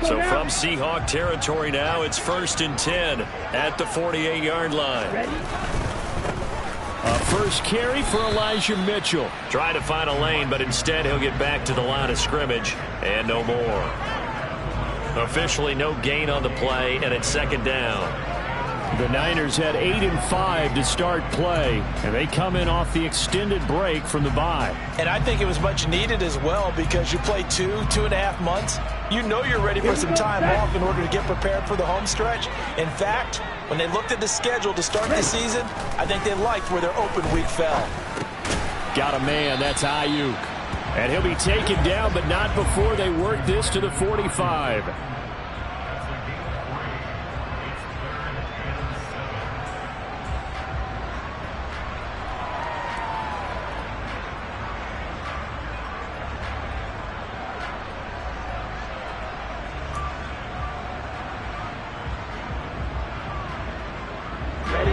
So from Seahawk territory now, it's 1st and 10 at the 48-yard line. A first carry for Elijah Mitchell. Trying to find a lane, but instead he'll get back to the line of scrimmage and no more. Officially no gain on the play, and it's 2nd down. The Niners had 8 and 5 to start play, and they come in off the extended break from the bye. And I think it was much needed as well, because you play 2.5 months. You know you're ready for some time off in order to get prepared for the home stretch. In fact, when they looked at the schedule to start the season, I think they liked where their open week fell. Got a man, that's Ayuk. And he'll be taken down, but not before they work this to the 45.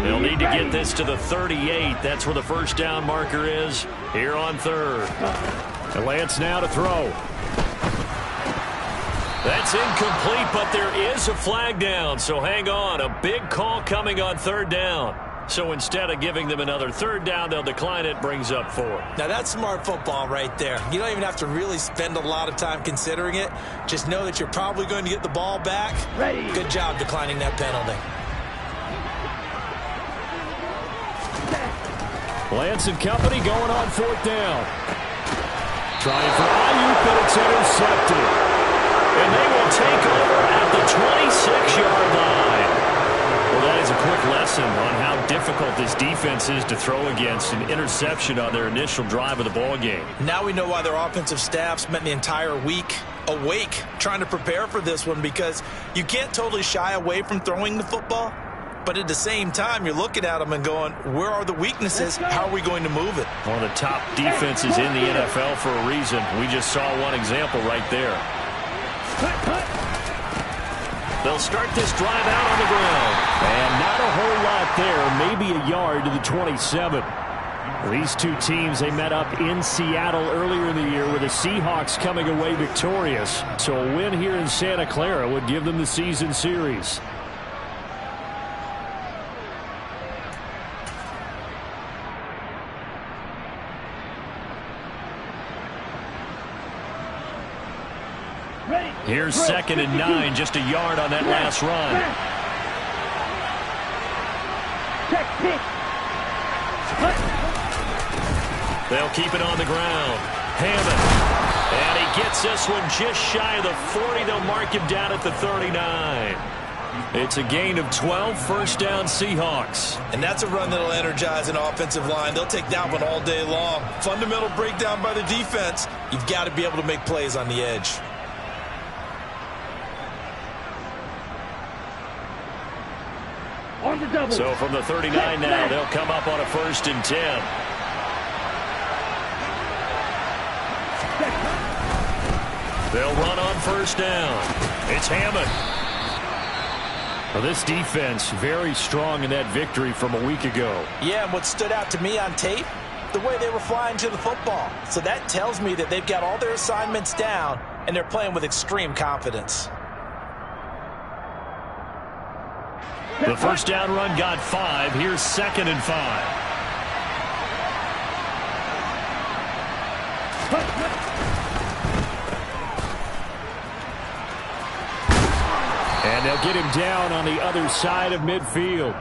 They'll need to get this to the 38. That's where the first down marker is here on 3rd. And Lance now to throw. That's incomplete, but there is a flag down. So hang on. A big call coming on 3rd down. So instead of giving them another 3rd down, they'll decline it, brings up 4th. Now that's smart football right there. You don't even have to really spend a lot of time considering it. Just know that you're probably going to get the ball back. Ready. Good job declining that penalty. Lance and company going on 4th down. Trying for Ayuk, but it's intercepted. And they will take over at the 26-yard line. Well, that is a quick lesson on how difficult this defense is to throw against. An interception on their initial drive of the ball game. Now we know why their offensive staff spent the entire week awake trying to prepare for this one, because you can't totally shy away from throwing the football. But at the same time, you're looking at them and going, where are the weaknesses? How are we going to move it? One of the top defenses in the NFL for a reason. We just saw one example right there. They'll start this drive out on the ground. And not a whole lot there. Maybe a yard to the 27. These two teams, they met up in Seattle earlier in the year with the Seahawks coming away victorious. So a win here in Santa Clara would give them the season series. Here's 2nd and 9, just a yard on that last run. They'll keep it on the ground. Hammond. And he gets this one just shy of the 40. They'll mark him down at the 39. It's a gain of 12, 1st down Seahawks. And that's a run that'll energize an offensive line. They'll take that one all day long. Fundamental breakdown by the defense. You've got to be able to make plays on the edge. So from the 39 now, they'll come up on a 1st and 10. They'll run on 1st down. It's Hammond. Well, this defense very strong in that victory from a week ago. Yeah, and what stood out to me on tape, the way they were flying to the football. So that tells me that they've got all their assignments down, and they're playing with extreme confidence. The first down run got 5. Here's 2nd and 5. And they'll get him down on the other side of midfield.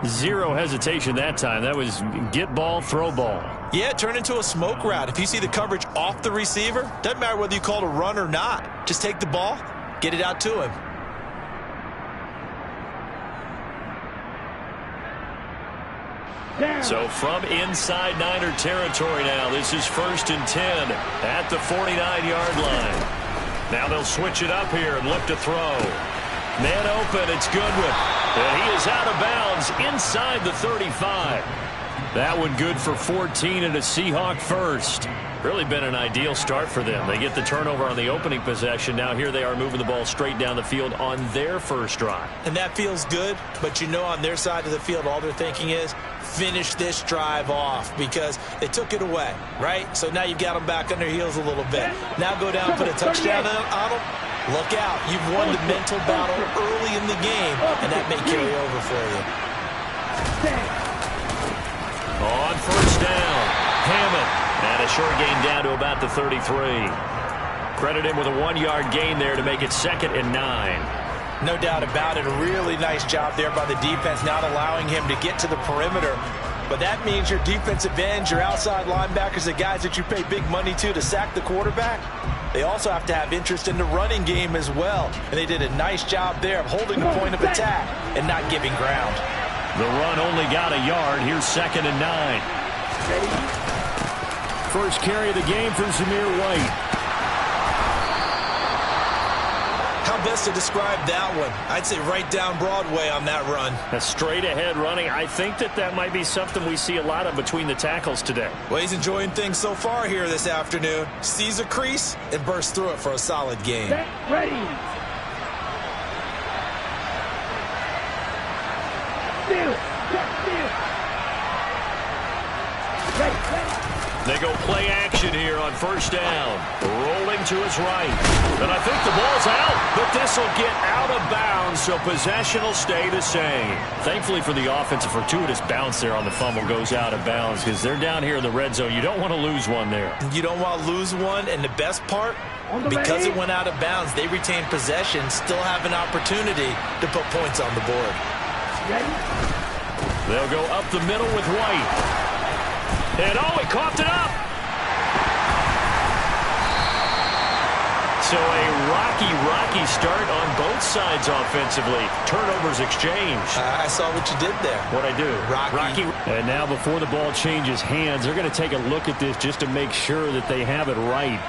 Zero hesitation that time. That was get ball, throw ball. Yeah, turn into a smoke route. If you see the coverage off the receiver, doesn't matter whether you call it a run or not. Just take the ball, get it out to him. So from inside Niner territory now, this is 1st and 10 at the 49-yard line. Now they'll switch it up here and look to throw. Man open, it's Goodwin. And he is out of bounds inside the 35. That one good for 14 and a Seahawk first. Really been an ideal start for them. They get the turnover on the opening possession. Now here they are moving the ball straight down the field on their first drive. And that feels good, but you know on their side of the field all they're thinking is finish this drive off because they took it away, right? So now you've got them back on their heels a little bit. Now go down, put a touchdown on them, Look out. You've won the mental battle early in the game, and that may carry over for you. On first down, Hammond. And a short gain down to about the 33. Credit him with a 1-yard gain there to make it 2nd and 9. No doubt about it. A really nice job there by the defense, not allowing him to get to the perimeter. But that means your defensive ends, your outside linebackers, the guys that you pay big money to sack the quarterback, they also have to have interest in the running game as well. And they did a nice job there of holding the point of attack and not giving ground. The run only got a yard. Here's 2nd and 9. First carry of the game for Zamir White. How best to describe that one? I'd say right down Broadway on that run. A straight-ahead running. I think that might be something we see a lot of between the tackles today. Well, he's enjoying things so far here this afternoon. Sees a crease and bursts through it for a solid gain. Ready. They go play action here on first down. Rolling to his right. And I think the ball's out, but this will get out of bounds, so possession will stay the same. Thankfully for the offense, a fortuitous bounce there on the fumble goes out of bounds because they're down here in the red zone. You don't want to lose one there. You don't want to lose one, and the best part, because it went out of bounds, they retain possession, still have an opportunity to put points on the board. They'll go up the middle with White. And he coughed it up. So a rocky start on both sides offensively. Turnovers exchanged. I saw what you did there. What'd I do? Rocky. And now before the ball changes hands, they're going to take a look at this just to make sure that they have it right.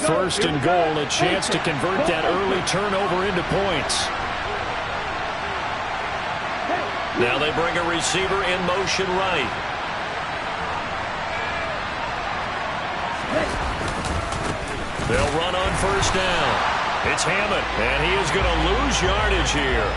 First and goal, a chance to convert that early turnover into points. Now they bring a receiver in motion right. They'll run on first down. It's Hammond, and he is going to lose yardage here.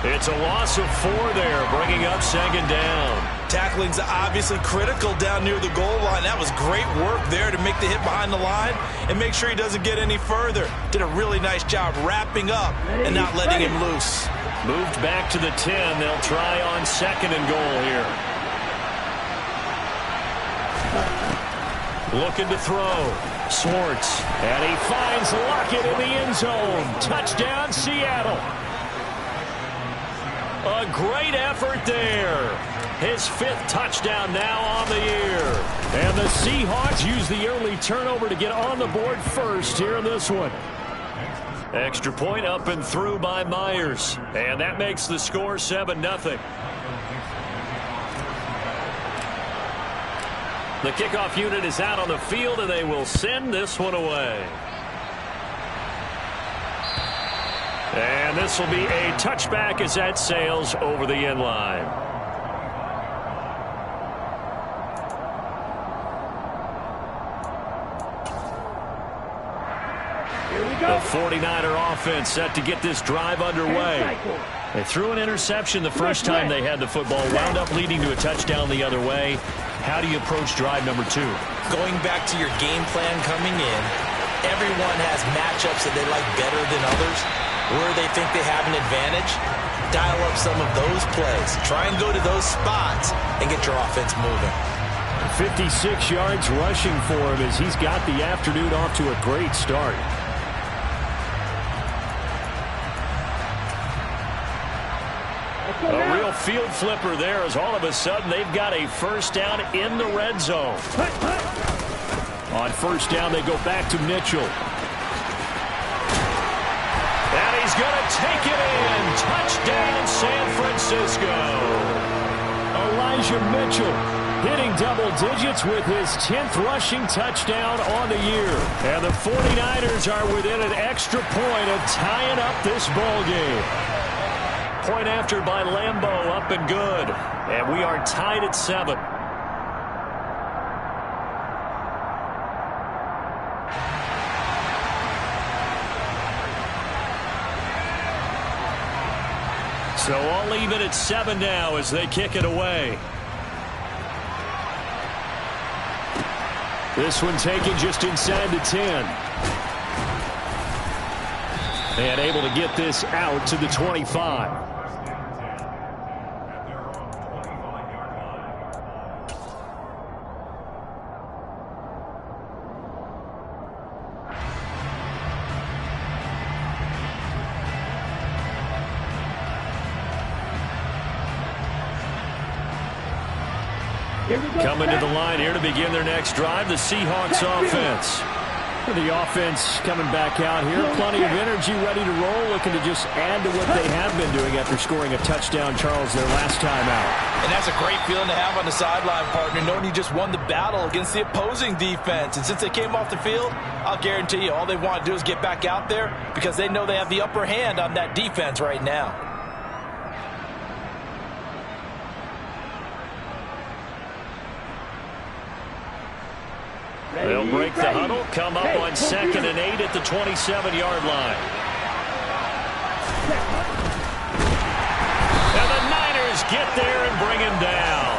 It's a loss of 4 there, bringing up 2nd down. Tackling's obviously critical down near the goal line. That was great work there to make the hit behind the line and make sure he doesn't get any further. Did a really nice job wrapping up and not letting him loose. Moved back to the 10. They'll try on 2nd and goal here. Looking to throw. Swartz. And he finds Lockett in the end zone. Touchdown, Seattle. A great effort there. His 5th touchdown now on the year. And the Seahawks use the early turnover to get on the board first here in this one. Extra point up and through by Myers. And that makes the score 7-0. The kickoff unit is out on the field, and they will send this one away. And this will be a touchback as that sails over the end line. The 49er offense set to get this drive underway. They threw an interception the first time they had the football, wound up leading to a touchdown the other way. How do you approach drive number 2? Going back to your game plan coming in, everyone has matchups that they like better than others. Where they think they have an advantage, dial up some of those plays. Try and go to those spots and get your offense moving. 56 yards rushing for him as he's got the afternoon off to a great start. A real field flipper there as all of a sudden they've got a first down in the red zone. On first down, they go back to Mitchell. And he's going to take it in. Touchdown, San Francisco. Elijah Mitchell hitting double digits with his 10th rushing touchdown on the year. And the 49ers are within an extra point of tying up this ball game. Point after by Lambeau, up and good. And we are tied at 7. So all even at 7 now as they kick it away. This one taken just inside the 10. And able to get this out to the 25. Coming to the line here to begin their next drive, the Seahawks offense. The offense coming back out here. Plenty of energy, ready to roll, looking to just add to what they have been doing after scoring a touchdown, Charles, their last time out. And that's a great feeling to have on the sideline, partner, knowing you just won the battle against the opposing defense. And since they came off the field, I'll guarantee you all they want to do is get back out there because they know they have the upper hand on that defense right now. They'll break the huddle, come up on 2nd and 8 at the 27-yard line. And the Niners get there and bring him down.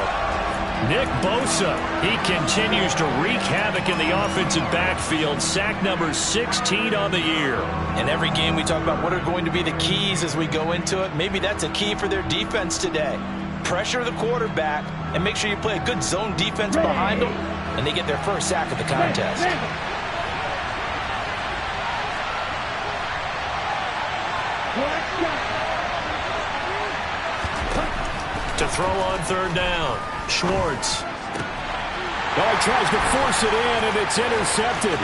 Nick Bosa, he continues to wreak havoc in the offensive backfield. Sack number 16 on the year. In every game we talk about what are going to be the keys as we go into it. Maybe that's a key for their defense today. Pressure the quarterback and make sure you play a good zone defense behind them, and they get their first sack of the contest. To throw on 3rd down, Schwartz. Oh, he tries to force it in, and it's intercepted.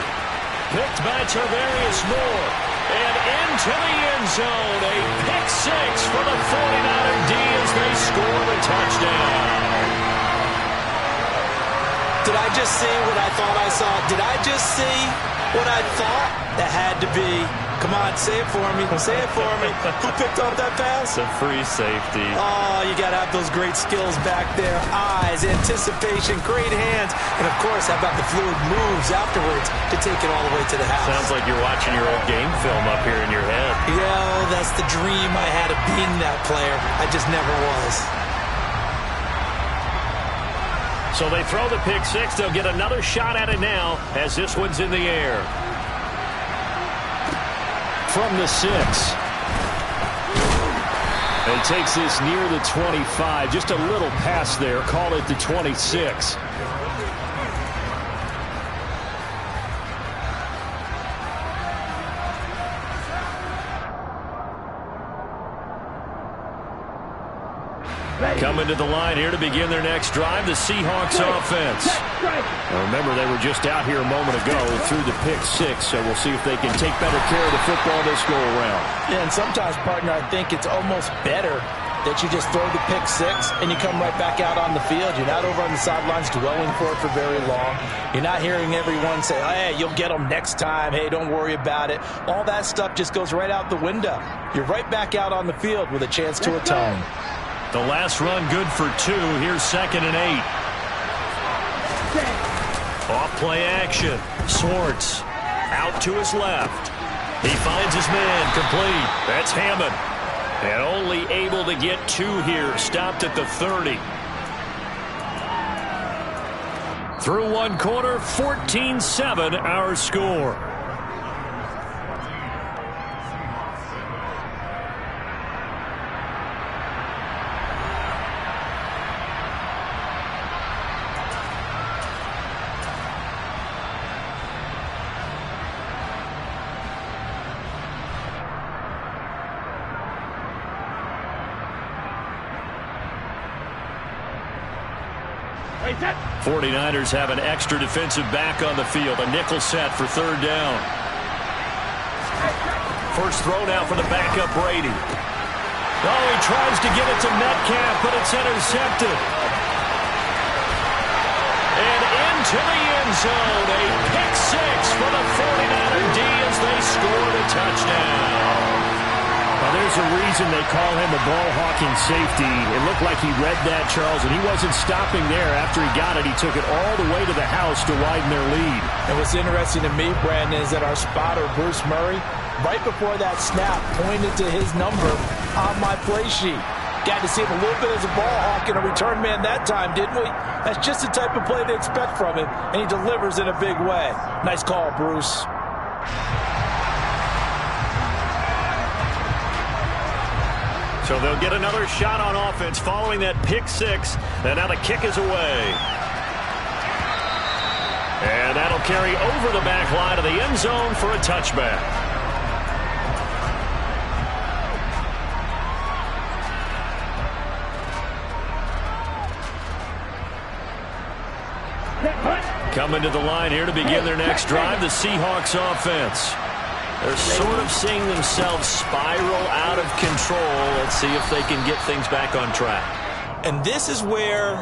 Picked by Tarvarius Moore. And into the end zone, a pick 6 for the 49er D as they score the touchdown. Did I just see what I thought I saw? Did I just see what I thought? That had to be. Come on, say it for me. Say it for me. Who picked off that pass? It's a free safety. Oh, you got to have those great skills back there. Eyes, anticipation, great hands. And, of course, how about the fluid moves afterwards to take it all the way to the house? Sounds like you're watching your old game film up here in your head. Yeah, that's the dream I had of being that player. I just never was. So they throw the pick 6. They'll get another shot at it now as this one's in the air. From the 6. And takes this near the 25. Just a little pass there. Call it the 26. Coming to the line here to begin their next drive, the Seahawks offense. Now remember, they were just out here a moment ago through the pick 6, so we'll see if they can take better care of the football this go around. Yeah, and sometimes, partner, I think it's almost better that you just throw the pick 6 and you come right back out on the field. You're not over on the sidelines dwelling for it for very long. You're not hearing everyone say, hey, you'll get them next time. Hey, don't worry about it. All that stuff just goes right out the window. You're right back out on the field with a chance to atone. The last run good for 2. Here's 2nd and 8. Off play action. Schwartz out to his left. He finds his man complete. That's Hammond. And only able to get 2 here. Stopped at the 30. Through one quarter, 14-7 our score. Wait, 49ers have an extra defensive back on the field. A nickel set for 3rd down. First throw now for the backup Brady. Oh, he tries to get it to Metcalf, but it's intercepted. And into the end zone. A pick 6 for the 49er D as they score the touchdown. Well, there's a reason they call him a ball-hawking safety. It looked like he read that, Charles, and he wasn't stopping there. After he got it, he took it all the way to the house to widen their lead. And what's interesting to me, Brandon, is that our spotter, Bruce Murray, right before that snap, pointed to his number on my play sheet. Got to see him a little bit as a ball hawk and a return man that time, didn't we? That's just the type of play they expect from him, and he delivers in a big way. Nice call, Bruce. So they'll get another shot on offense following that pick six, and now the kick is away. And that'll carry over the back line of the end zone for a touchback. Coming to the line here to begin their next drive, the Seahawks offense. They're sort of seeing themselves spiral out of control. Let's see if they can get things back on track. And this is where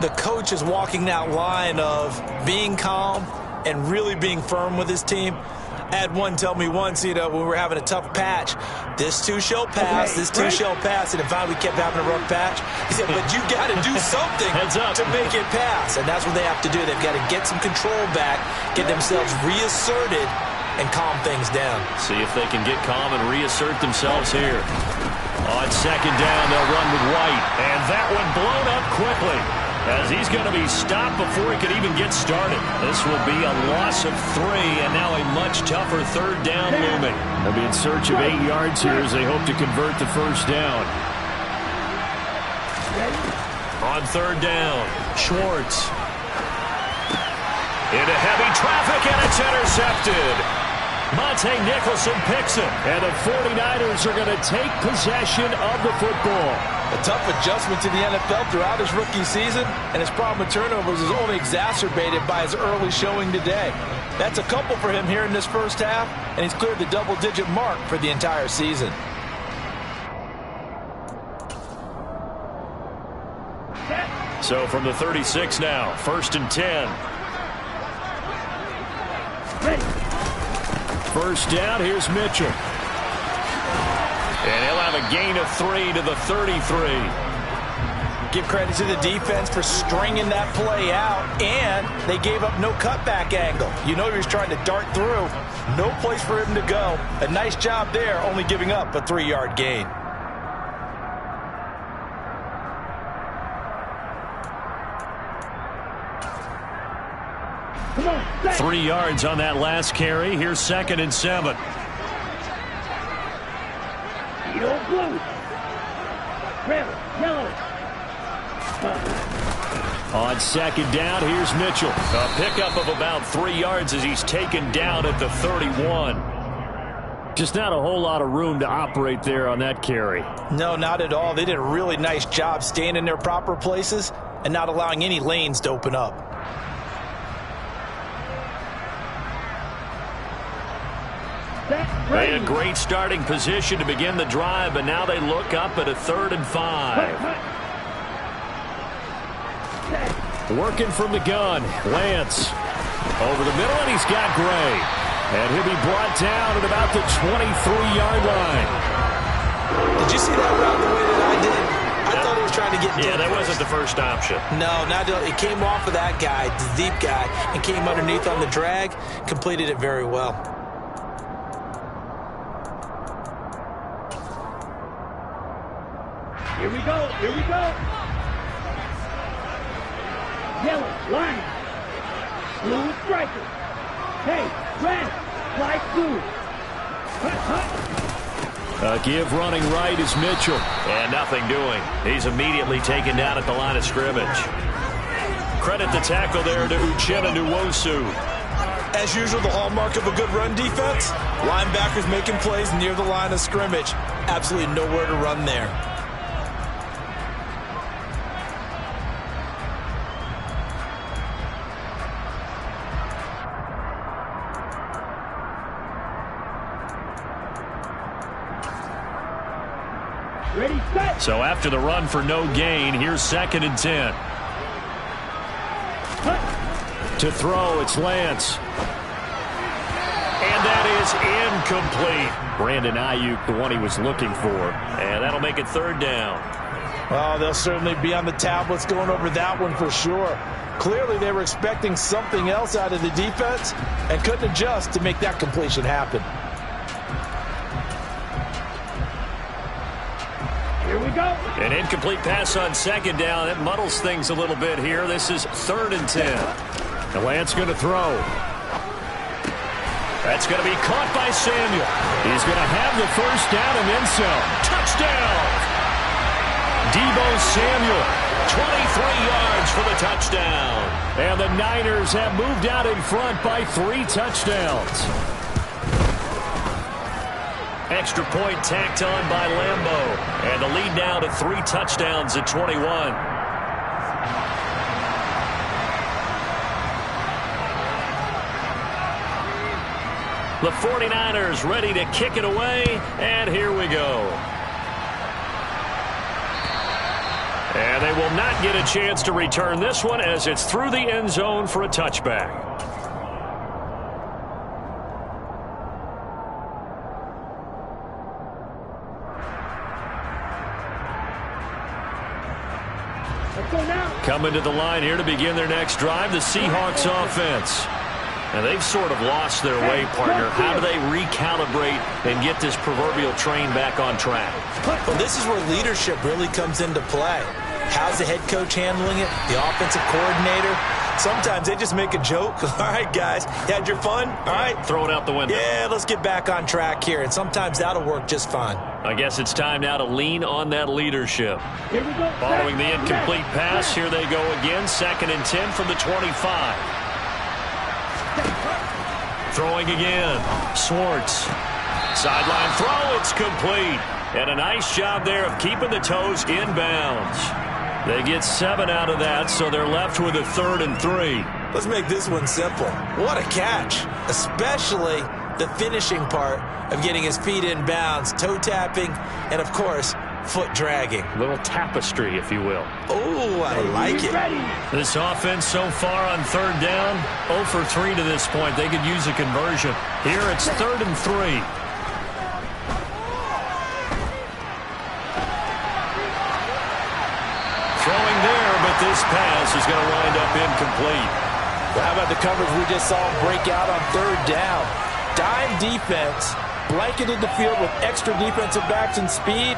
the coach is walking that line of being calm and really being firm with his team. I had one tell me once, when we were having a tough patch, this too shall pass, this too shall pass, and finally we kept having a rough patch. He said, but you got to do something to make it pass, and that's what they have to do. They've got to get some control back, get themselves reasserted, and calm things down. See if they can get calm and reassert themselves here. On second down, they'll run with White, and that one blown up quickly, as he's going to be stopped before he can even get started. This will be a loss of 3, and now a much tougher third down looming. They'll be in search of 8 yards here as they hope to convert the first down. On third down, Schwartz. Into heavy traffic, and it's intercepted. Monte Nicholson picks it. And the 49ers are going to take possession of the football. A tough adjustment to the NFL throughout his rookie season, and his problem with turnovers is only exacerbated by his early showing today. That's a couple for him here in this first half, and he's cleared the double-digit mark for the entire season. So from the 36 now, 1st and 10. First down, here's Mitchell. And he'll have a gain of 3 to the 33. Give credit to the defense for stringing that play out, and they gave up no cutback angle. You know he was trying to dart through. No place for him to go. A nice job there, only giving up a 3-yard gain. Come on, 3 yards on that last carry. Here's 2nd and 7. Blue. Red, yellow. On second down, here's Mitchell. A pickup of about 3 yards as he's taken down at the 31. Just not a whole lot of room to operate there on that carry. No, not at all. They did a really nice job staying in their proper places and not allowing any lanes to open up. They had great starting position to begin the drive, but now they look up at a 3rd and 5. Working from the gun, Lance. Over the middle, and he's got Gray. And he'll be brought down at about the 23-yard line. Did you see that route the way that I did? I thought he was trying to get deep. Yeah, that wasn't the first option. No, not it came off of that guy, the deep guy, and came underneath on the drag, completed it very well. Here we go, here we go. Yellow, line. Blue, striker. Hey, red, light blue. A give running right is Mitchell. And nothing doing. He's immediately taken down at the line of scrimmage. Credit the tackle there to Uchenna Nwosu. As usual, the hallmark of a good run defense, linebackers making plays near the line of scrimmage. Absolutely nowhere to run there. Ready, set. So after the run for no gain, here's 2nd and 10. To throw, it's Lance. And that is incomplete. Brandon Ayuk, the one he was looking for. And that'll make it 3rd down. Oh, they'll certainly be on the tablets going over that one for sure. Clearly, they were expecting something else out of the defense and couldn't adjust to make that completion happen. go. An incomplete pass on second down. It muddles things a little bit here. This is 3rd and 10. The Lance going to throw. That's going to be caught by Samuel. He's going to have the first down and then some. Touchdown! Deebo Samuel, 23 yards for the touchdown. And the Niners have moved out in front by 3 touchdowns. Extra point tacked on by Lambo. And the lead now to 3 touchdowns at 21. The 49ers ready to kick it away, and here we go. And they will not get a chance to return this one as it's through the end zone for a touchback. Let's go now. Coming to the line here to begin their next drive, the Seahawks offense. And they've sort of lost their way, partner. How do they recalibrate and get this proverbial train back on track? Well, this is where leadership really comes into play. How's the head coach handling it? The offensive coordinator? Sometimes they just make a joke. All right, guys, you had your fun? All right. Throw it out the window. Yeah, let's get back on track here. And sometimes that'll work just fine. I guess it's time now to lean on that leadership. Here we go. Following the incomplete pass, here they go again. 2nd and 10 from the 25. Throwing again. Schwartz. Sideline throw. It's complete. And a nice job there of keeping the toes inbounds. They get 7 out of that, so they're left with a 3rd and 3. Let's make this one simple. What a catch, especially the finishing part of getting his feet in bounds, toe tapping, and, of course, foot dragging. A little tapestry, if you will. Oh, I like it. Ready. This offense so far on 3rd down, 0 for 3 to this point. They could use a conversion. Here it's 3rd and 3. Throwing there, but this pass is going to wind up incomplete. Well, how about the coverage we just saw break out on 3rd down? Dime defense, blanketed the field with extra defensive backs and speed,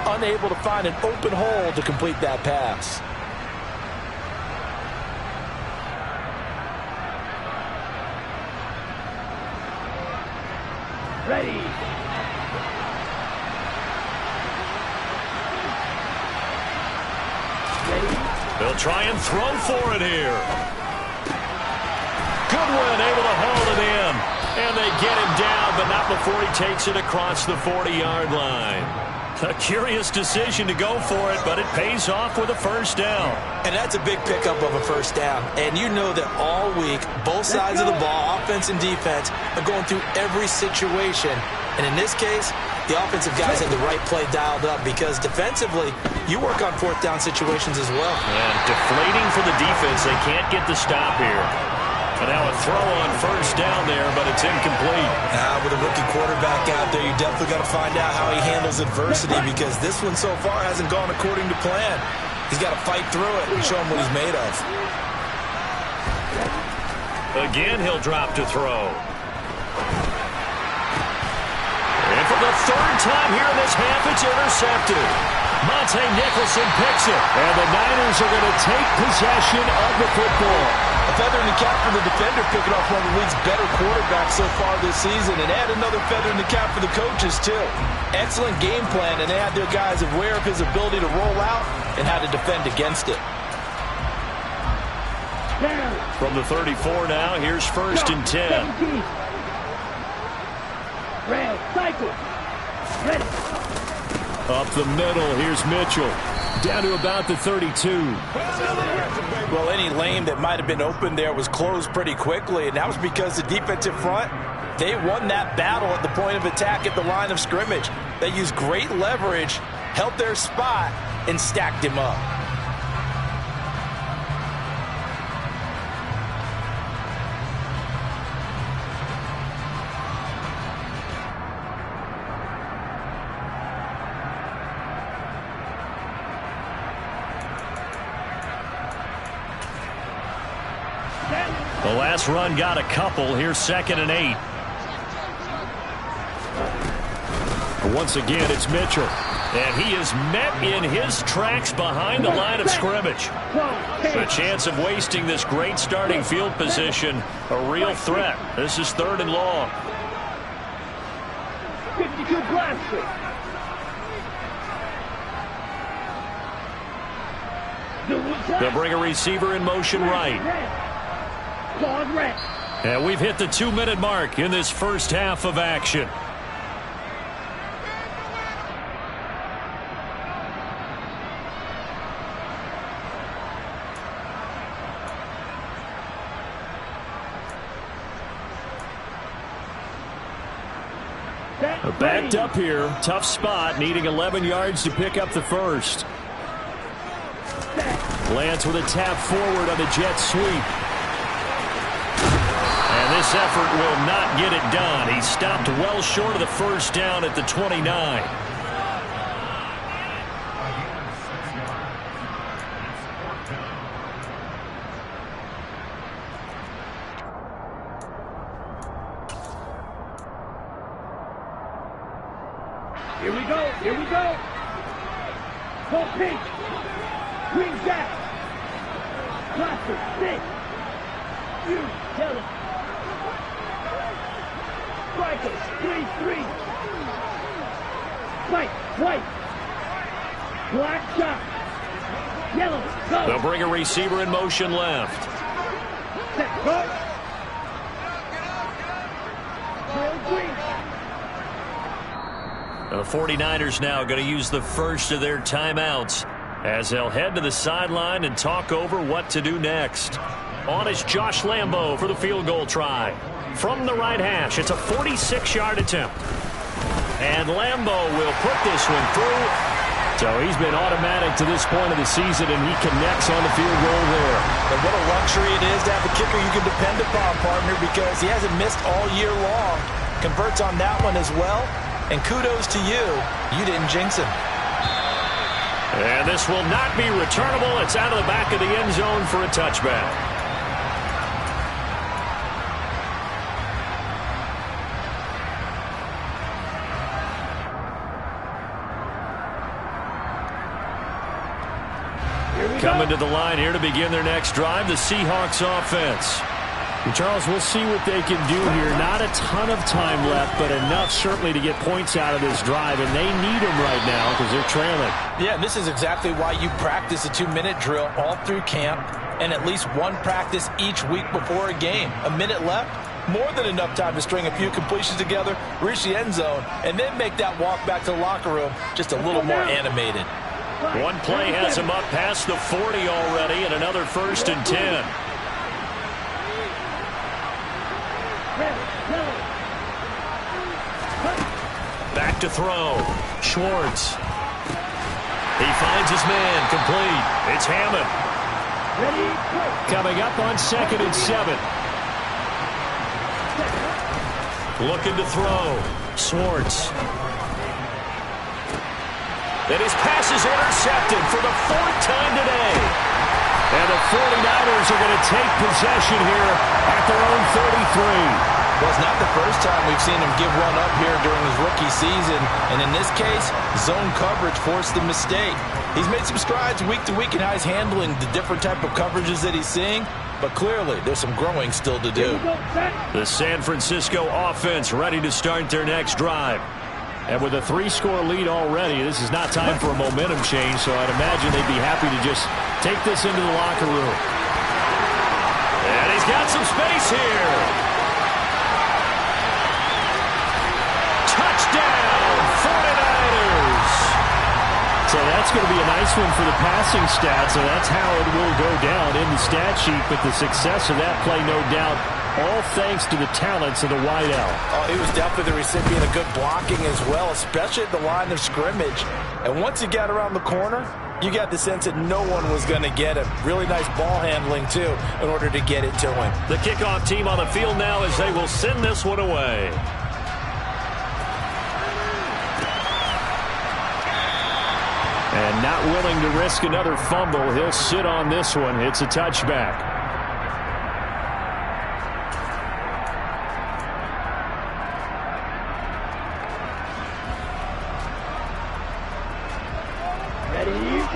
unable to find an open hole to complete that pass. Ready. They'll try and throw for it here. Goodwin able to haul it in. And they get him down, but not before he takes it across the 40-yard line. A curious decision to go for it, but it pays off with a 1st down. And that's a big pickup of a 1st down. And you know that all week, both sides of the ball, offense and defense, are going through every situation. And in this case, the offensive guys have the right play dialed up because defensively, you work on 4th down situations as well. And deflating for the defense. They can't get the stop here. And now a throw on 1st down there, but it's incomplete. With a rookie quarterback out there, you definitely got to find out how he handles adversity because this one so far hasn't gone according to plan. He's got to fight through it and show him what he's made of. Again, he'll drop to throw. And for the 3rd time here in this half, it's intercepted. Monte Nicholson picks it. And the Niners are going to take possession of the football. A feather in the cap for the defender, picking off one of the league's better quarterbacks so far this season, and add another feather in the cap for the coaches, too. Excellent game plan, and they had their guys aware of his ability to roll out and how to defend against it. From the 34 now, here's 1st and 10. 17. Red, cycle. Ready. Up the middle, here's Mitchell. Down to about the 32. Well, any lane that might have been open there was closed pretty quickly, and that was because the defensive front, they won that battle at the point of attack at the line of scrimmage. They used great leverage, held their spot, and stacked him up. The last run got a couple. Here's 2nd and 8. Once again, it's Mitchell. And he is met in his tracks behind the line of scrimmage. The chance of wasting this great starting field position, a real threat. This is 3rd and long. 52 blaster. They'll bring a receiver in motion right. And we've hit the 2-minute mark in this first half of action. Backed up here. Tough spot. Needing 11 yards to pick up the first. Lance with a tap forward on the jet sweep. And this effort will not get it done. He stopped well short of the first down at the 29. Here we go. Here we go. Go pink. Green jack. Blaster. Stick. You. Yellow. Strikers. 3-3. White. White. Black shot. Yellow. Go. They'll bring a receiver in motion left. Set. Go. Trail green. The 49ers now going to use the first of their timeouts as they'll head to the sideline and talk over what to do next. On is Josh Lambo for the field goal try. From the right hash, it's a 46-yard attempt. And Lambo will put this one through. So he's been automatic to this point of the season, and he connects on the field goal there. And what a luxury it is to have a kicker you can depend upon, partner, because he hasn't missed all year long. Converts on that one as well. And kudos to you. You didn't jinx him. And this will not be returnable. It's out of the back of the end zone for a touchback. Coming to the line here to begin their next drive, the Seahawks offense. And Charles, we'll see what they can do here. Not a ton of time left, but enough certainly to get points out of this drive, and they need them right now because they're trailing. Yeah, this is exactly why you practice a 2-minute drill all through camp and at least one practice each week before a game. A minute left, more than enough time to string a few completions together, reach the end zone, and then make that walk back to the locker room just a little more animated. One play has him up past the 40 already, and another 1st and 10. Back to throw. Schwartz. He finds his man. Complete. It's Hammond. Coming up on 2nd and 7. Looking to throw. Schwartz. And his pass is intercepted for the 4th time today. And the 49ers are going to take possession here at their own 33. Well, it's not the first time we've seen him give one up here during his rookie season. And in this case, zone coverage forced the mistake. He's made some strides week to week in how he's handling the different type of coverages that he's seeing. But clearly, there's some growing still to do. The San Francisco offense ready to start their next drive. And with a 3-score lead already, this is not time for a momentum change, so I'd imagine they'd be happy to just take this into the locker room. And he's got some space here. Touchdown, 49ers. So that's going to be a nice one for the passing stats, so that's how it will go down in the stat sheet. But the success of that play, no doubt, all thanks to the talents of the wideout. Oh, he was definitely the recipient of good blocking as well, especially at the line of scrimmage. And once he got around the corner, you got the sense that no one was going to get him. Really nice ball handling, too, in order to get it to him. The kickoff team on the field now as they will send this one away. And not willing to risk another fumble, he'll sit on this one. It's a touchback.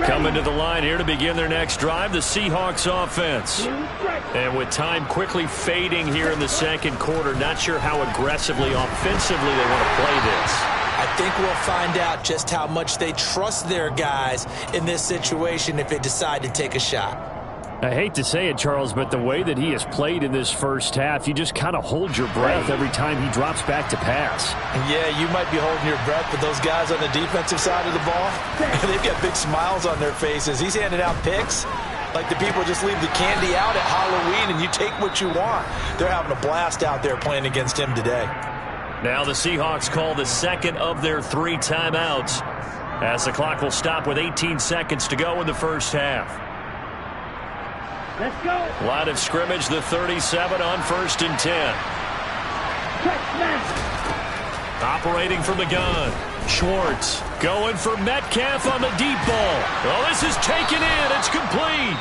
Coming to the line here to begin their next drive, the Seahawks offense. And with time quickly fading here in the second quarter, not sure how aggressively, offensively they want to play this. I think we'll find out just how much they trust their guys in this situation if they decide to take a shot. I hate to say it, Charles, but the way that he has played in this first half, you just kind of hold your breath every time he drops back to pass. Yeah, you might be holding your breath, but those guys on the defensive side of the ball, they've got big smiles on their faces. He's handing out picks like the people just leave the candy out at Halloween and you take what you want. They're having a blast out there playing against him today. Now the Seahawks call the second of their 3 timeouts as the clock will stop with 18 seconds to go in the first half. Let's go. Line of scrimmage, the 37 on 1st and 10. Operating from the gun. Schwartz going for Metcalf on the deep ball. Oh, this is taken in. It's complete.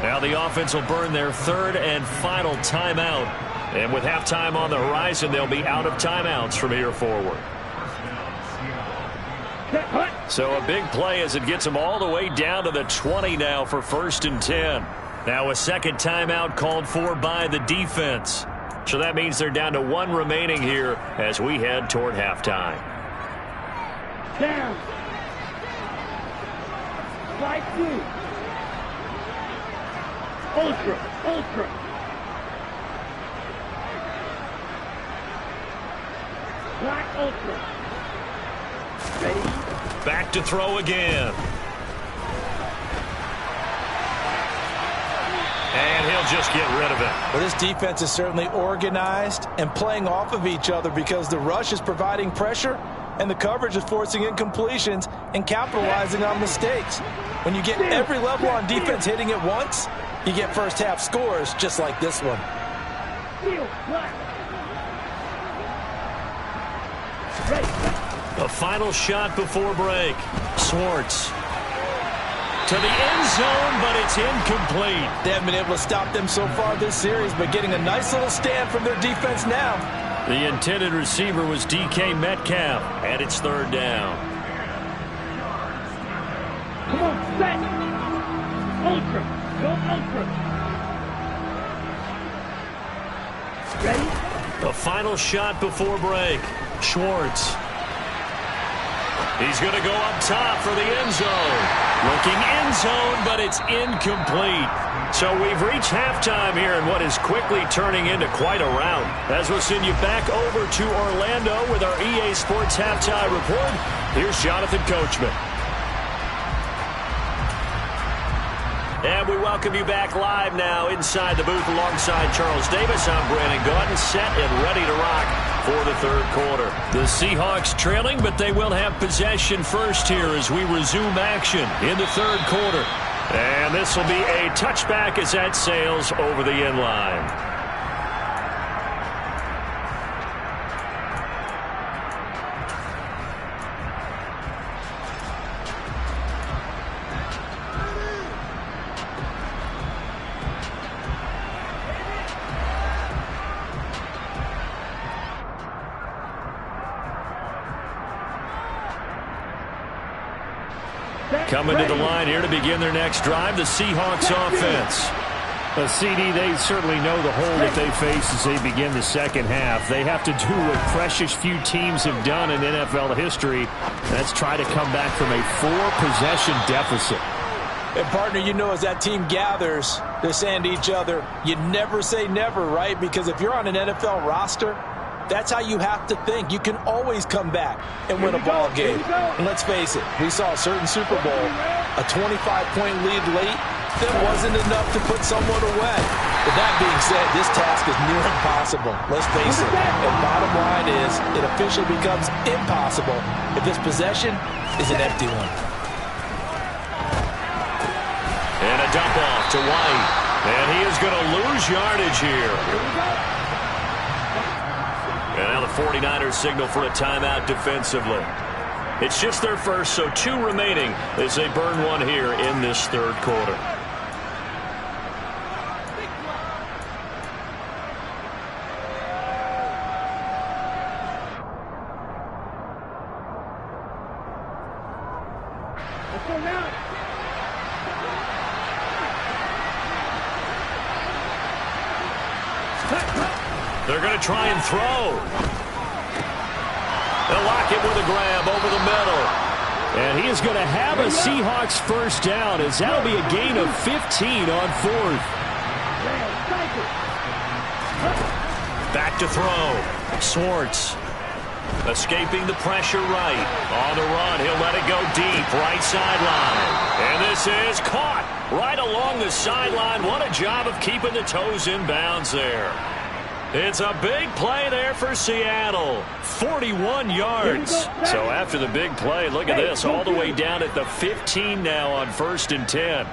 Now the offense will burn their 3rd and final timeout. And with halftime on the horizon, they'll be out of timeouts from here forward. So a big play as it gets them all the way down to the 20 now for 1st and 10. Now a second timeout called for by the defense. So that means they're down to 1 remaining here as we head toward halftime. Down. Slide through. Ultra. Black ultra. Ready? Back to throw again. And he'll just get rid of it. Well, this defense is certainly organized and playing off of each other because the rush is providing pressure and the coverage is forcing incompletions and capitalizing on mistakes. When you get every level on defense hitting at once, you get first half scores just like this one. A final shot before break. Schwartz to the end zone, but it's incomplete. They haven't been able to stop them so far this series, but getting a nice little stand from their defense now. The intended receiver was DK Metcalf, and it's 3rd down. Come on, set. Ultra. Go ultra. Ready? A final shot before break. Schwartz. He's going to go up top for the end zone. Looking end zone, but it's incomplete. So we've reached halftime here in what is quickly turning into quite a rout. As we'll send you back over to Orlando with our EA Sports Halftime Report, here's Jonathan Coachman. And we welcome you back live now inside the booth alongside Charles Davis. I'm Brandon Gaudin, set and ready to rock for the 3rd quarter. The Seahawks trailing, but they will have possession first here as we resume action in the 3rd quarter. And this will be a touchback as that sails over the end line. Coming to the line here to begin their next drive, the Seahawks offense. A CD, they certainly know the hole that they face as they begin the second half. They have to do what precious few teams have done in NFL history. That's try to come back from a 4-possession deficit. And partner, you know, as that team gathers, they're saying to each other, you never say never, right? Because if you're on an NFL roster, that's how you have to think. You can always come back and win a ball game. And let's face it, we saw a certain Super Bowl, a 25-point lead late, that wasn't enough to put someone away. But that being said, this task is near impossible. Let's face it. And bottom line is, it officially becomes impossible if this possession is an empty one. And a dump off to White. And he is going to lose yardage here. And now the 49ers signal for a timeout defensively. It's just their first, so 2 remaining as they burn 1 here in this 3rd quarter. Let's go now. They're going to try and throw. They'll lock it with a grab over the middle. And he is going to have a Seahawks first down, as that'll be a gain of 15 on fourth. Back to throw. Schwartz escaping the pressure right. On the run, he'll let it go deep. Right sideline. And this is caught right along the sideline. What a job of keeping the toes in bounds there. It's a big play there for Seattle. 41 yards. So after the big play, look at this. All the way down at the 15 now on 1st and 10.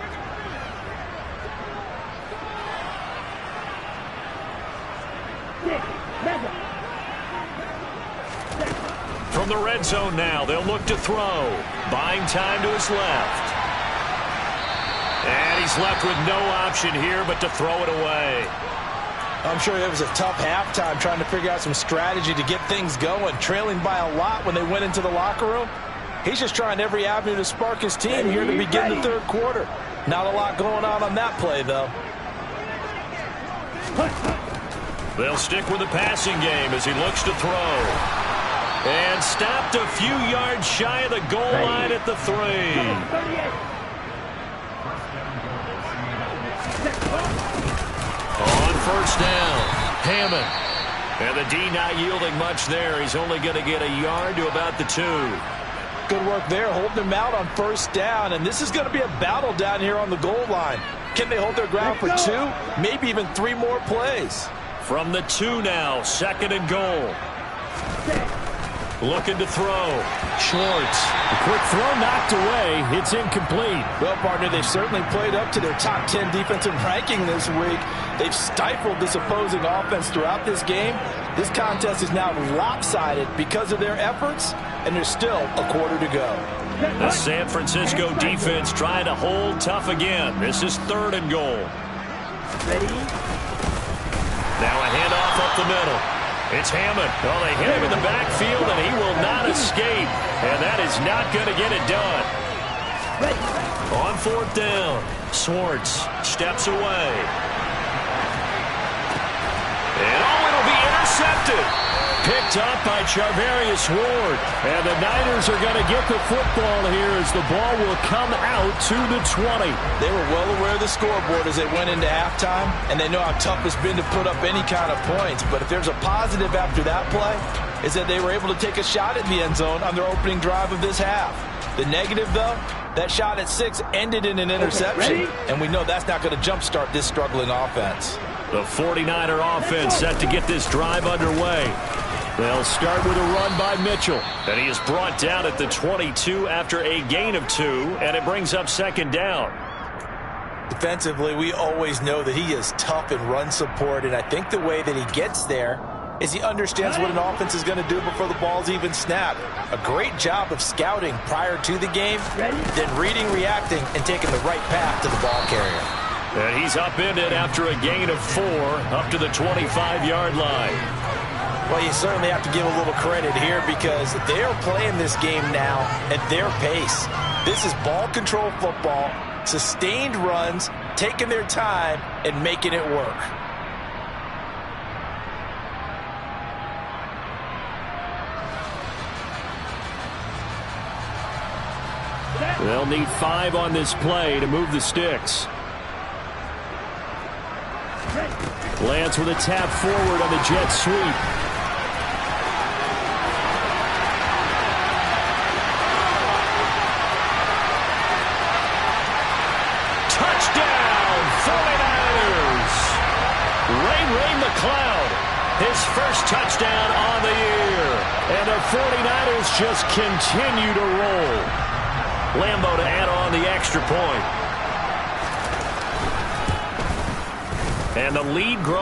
From the red zone now, they'll look to throw. Buying time to his left. And he's left with no option here but to throw it away. I'm sure it was a tough halftime trying to figure out some strategy to get things going, trailing by a lot when they went into the locker room. He's just trying every avenue to spark his team here to begin the third quarter. Not a lot going on that play, though. They'll stick with the passing game as he looks to throw. And stopped a few yards shy of the goal line at the 3. On first down, Hammond. And the D not yielding much there. He's only going to get a yard to about the 2. Good work there, holding him out on first down. And this is going to be a battle down here on the goal line. Can they hold their ground for 2? Maybe even 3 more plays. From the 2 now, 2nd and goal. Looking to throw. Schwartz. A quick throw knocked away. It's incomplete. Well, partner, they've certainly played up to their top 10 defensive ranking this week. They've stifled this opposing offense throughout this game. This contest is now lopsided because of their efforts, and there's still a quarter to go. The San Francisco defense trying to hold tough again. This is 3rd and goal. Now a handoff up the middle. It's Hammond. Oh, they hit him in the backfield, and he will not escape. And that is not going to get it done. On 4th down, Schwartz steps away. And it'll be intercepted. Picked up by Charvarius Ward. And the Niners are going to get the football here as the ball will come out to the 20. They were well aware of the scoreboard as they went into halftime, and they know how tough it's been to put up any kind of points. But if there's a positive after that play, is that they were able to take a shot at the end zone on their opening drive of this half. The negative, though, that shot at 6 ended in an interception, and we know that's not going to jumpstart this struggling offense. The 49er offense set to get this drive underway. They'll start with a run by Mitchell. And he is brought down at the 22 after a gain of 2, and it brings up 2nd down. Defensively, we always know that he is tough in run support, and I think the way that he gets there is he understands what an offense is going to do before the ball's even snapped. A great job of scouting prior to the game, then reading, reacting, and taking the right path to the ball carrier. And he's upended after a gain of 4 up to the 25-yard line. Well, you certainly have to give a little credit here because they're playing this game now at their pace. This is ball control football, sustained runs, taking their time, and making it work. They'll need 5 on this play to move the sticks. Lance with a tap forward on the jet sweep. Touchdown, 49ers! Ray McCloud, his first touchdown on the year. And the 49ers just continue to roll. Lambo to add on the extra point. And the lead grows.